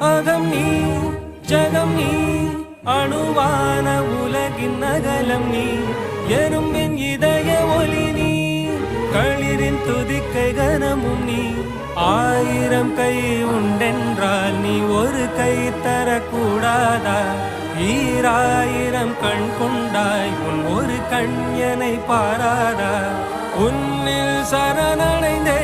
அகம் நீ ஜகம் நீ அணுவான உலகின் அகலம் நீ எறும்பின் இதய ஒளி நீ களிரின் துதிக்கை கனமும் நீ ஆயிரம் கை உண்டென்றால் நீ ஒரு கை தரக்கூடாதா ஈராயிரம் கண் கொண்டாய் ஒரு கண் என்னை பாராதா உன்னில் சரணடைந்தே